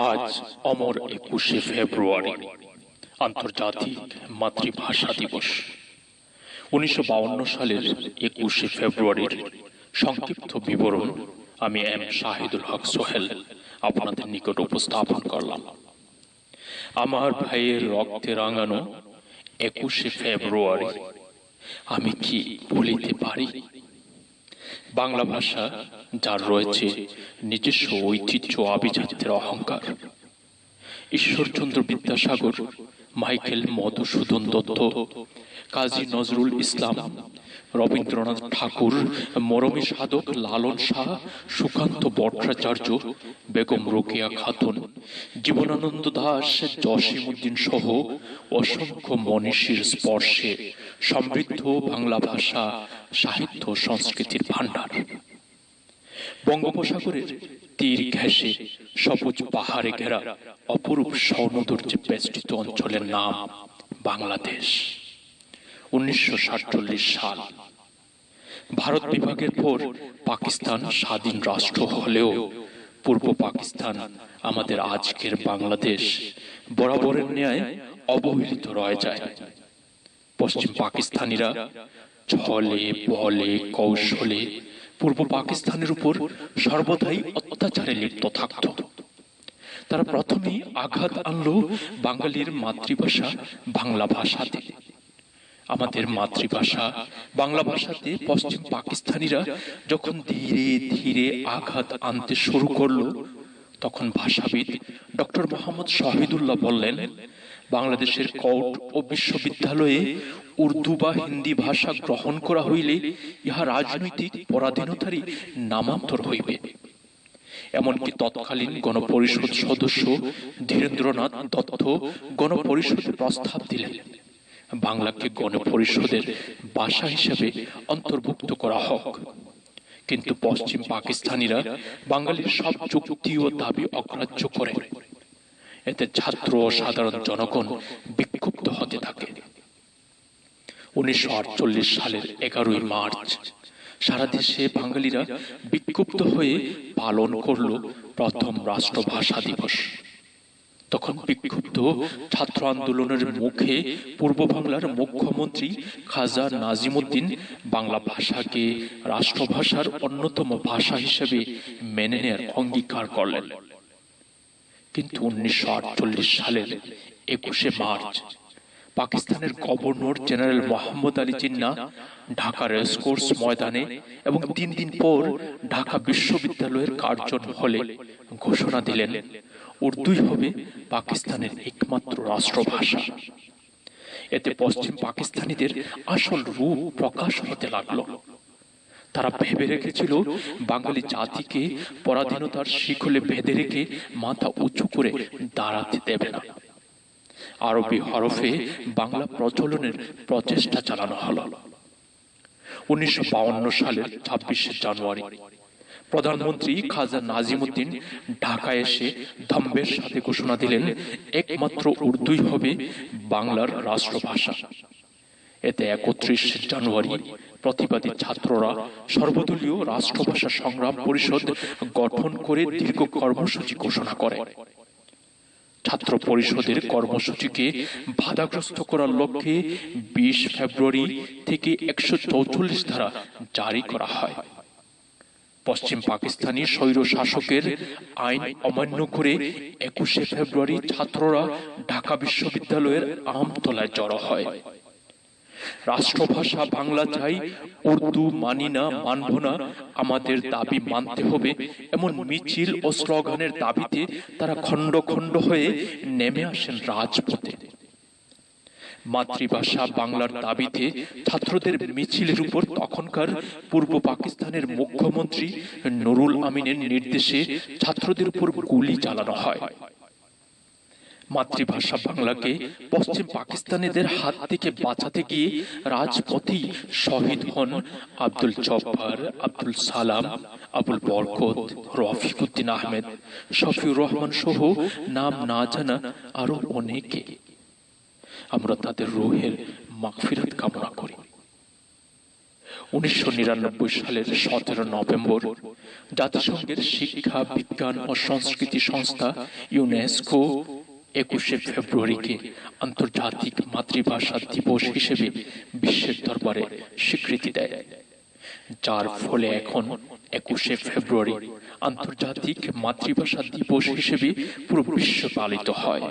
আজ অমর 21শে ফেব্রুয়ারি আন্তর্জাতিক মাতৃভাষা দিবস। 1952 সালের 21শে ফেব্রুয়ারির সংক্ষিপ্ত বিবরণ আমি এম শাহিদুল হক সোহেল আপনাদের নিকট উপস্থাপন করলাম। আমার ভাইয়ের রক্তে রাঙানো 21শে ফেব্রুয়ারি আমি কি ভুলিতে পারি? বাংলা ভাষা যার রয়েছে নিজস্ব ঐতিহ্য, আভিজাত্যের অহংকার। ঈশ্বরচন্দ্র বিদ্যাসাগর, মাইকেল মধুসূদন দত্ত, কাজী নজরুল ইসলাম, রবীন্দ্রনাথ ঠাকুর, মরমী সাধক লালন শাহ, সুকান্ত ভট্টাচার্য, বেগম রোকেয়া খাতুন, জীবনানন্দ দাশ, জসিমউদ্দিন সহ অসংখ্য মনীষীর স্পর্শে সমৃদ্ধ বাংলা ভাষা সাহিত্য সংস্কৃতির ভাণ্ডার। বঙ্গোপসাগরের তীর ঘেঁষে সবুজ পাহাড়ে ঘেরা অপরূপ সৌন্দর্যে বেষ্টিত অঞ্চলের নাম বাংলাদেশ। 1947 সাল ভারত বিভাগের পর পাকিস্তান স্বাধীন রাষ্ট্র হলেও পূর্ব পাকিস্তান, আমাদের আজকের বাংলাদেশ, বরাবরের ন্যায় অবহেলিত রয়ে যায়। পশ্চিম পাকিস্তানিরা ছলে বলে কৌশলে পূর্ব পাকিস্তানের উপর সর্বদাই অত্যাচারে লিপ্ত থাকত। তারা প্রথমেই আঘাত আনল বাঙালির মাতৃভাষা বাংলা ভাষাতে। আমাদের মাতৃভাষা বাংলা ভাষাতে পশ্চিম পাকিস্তানিরা যখন ধীরে ধীরে আঘাত আনতে শুরু করলো, তখন ভাষাবিদ ডক্টর মোহাম্মদ শহীদুল্লাহ বললেন, বাংলাদেশের কোর্ট ও বিশ্ববিদ্যালয়ে উর্দু বা হিন্দি ভাষা গ্রহণ করা হইলে ইহা রাজনৈতিক পরাধীনতারই নামান্তর হইবে। এমনকি তৎকালীন গণপরিষদ সদস্য ধীরেন্দ্রনাথ দত্ত গণপরিষদে প্রস্তাব দিলেন, বাংলাকে গণপরিষদের ভাষা হিসেবে অন্তর্ভুক্ত করা হোক। কিন্তু পশ্চিম পাকিস্তানিরা বাঙালির সব যুক্তি ও দাবি অগ্রাহ্য করে। এতে ছাত্র ও সাধারণ জনগণ বিক্ষুব্ধ হতে থাকে। 1948 সালের 11ই মার্চ সারা দেশে বাঙালিরা বিক্ষুব্ধ হয়ে পালন করল প্রথম রাষ্ট্রভাষা দিবস। তখন বিক্ষুব্ধ ছাত্র আন্দোলনের মুখে পূর্ব বাংলার মুখ্যমন্ত্রী খাজা নাজিমউদ্দিন বাংলা ভাষাকে রাষ্ট্রভাষার অন্যতম ভাষা হিসেবে মেনে নেয়ার অঙ্গীকার করলেন। কিন্তু 1948 সালের 21শে মার্চ পাকিস্তানের governor general Mohammad Ali Jinnah Dhaka racecourse ময়দানে এবং 3 দিন পর ঢাকা বিশ্ববিদ্যালয়ের কার্জন হলে ঘোষণা দিলেন, উর্দুই হবে পাকিস্তানের একমাত্র রাষ্ট্রভাষা। এতে পশ্চিম পাকিস্তানিদের আসল রূপ প্রকাশ হতে লাগলো। তারা ভেবে রেখেছিল বাঙালি জাতিকে পরাধীনতার শিকলে বেঁধে রেখে মাথা উঁচু করে দাঁড়াতে দেবে না। আরবি হরফে বাংলা প্রচলনের প্রচেষ্টা চালানো হলো। 1952 সালের 26শে জানুয়ারি প্রধানমন্ত্রী খাজা নাজিমউদ্দিন ঢাকায় এসে দম্ভের সাথে ঘোষণা দিলেন, একমাত্র উর্দুই হবে বাংলার রাষ্ট্রভাষা। এতে 31শে জানুয়ারি প্রতিবাদী ছাত্ররা সর্বদলীয় রাষ্ট্রভাষা সংগ্রাম পরিষদ গঠন করে দীর্ঘ কর্মসূচি ঘোষণা করে। ছাত্র পরিষদের কর্মসূচিকে বাধাগ্রস্ত করার লক্ষ্যে 20 ফেব্রুয়ারি থেকে 144 ধারা জারি করা হয়। পশ্চিম পাকিস্তানি স্বৈর শাসকের আইন অমান্য করে 21শে ফেব্রুয়ারি ছাত্ররা ঢাকা বিশ্ববিদ্যালয়ের আমতলায় জড়ো হয়। রাষ্ট্রভাষা বাংলা চাই, উর্দু মানি না, মানব না, আমাদের দাবি মানতে হবে, এমন মিছিল ও স্লোগানের দাবিতে তারা খণ্ড খণ্ড হয়ে নেমে আসেন রাজপথে। মাতৃভাষা বাংলার দাবিতে ছাত্রদের মিছিলের উপর তখনকার পূর্ব পাকিস্তানের মুখ্যমন্ত্রী নুরুল আমিনের নির্দেশে ছাত্রদের উপর গুলি চালানো হয়। মাতৃভাষা বাংলাকে পশ্চিম পাকিস্তানিদের হাত থেকে বাঁচাতে গিয়ে রাজপথেই শহীদ হন আব্দুল জব্বার, আব্দুল সালাম, আবুল বরকত, রফিকুদ্দিন আহমেদ, শফিউর রহমান সহ নাম না জানা আরো অনেকে। আমরা তাদের রূহের মাগফিরাত কামনা করি। 1999 সালের 17 নভেম্বর জাতিসংঘের শিক্ষা, বিজ্ঞান ও সংস্কৃতি সংস্থা ইউনেস্কো 21 ফেব্রুয়ারিকে আন্তর্জাতিক মাতৃভাষা দিবস হিসেবে বিশ্বের দরবারে স্বীকৃতি দেয়, যার ফলে এখন 21 ফেব্রুয়ারি আন্তর্জাতিক মাতৃভাষা দিবস হিসেবে পুরো বিশ্ব পালিত হয়।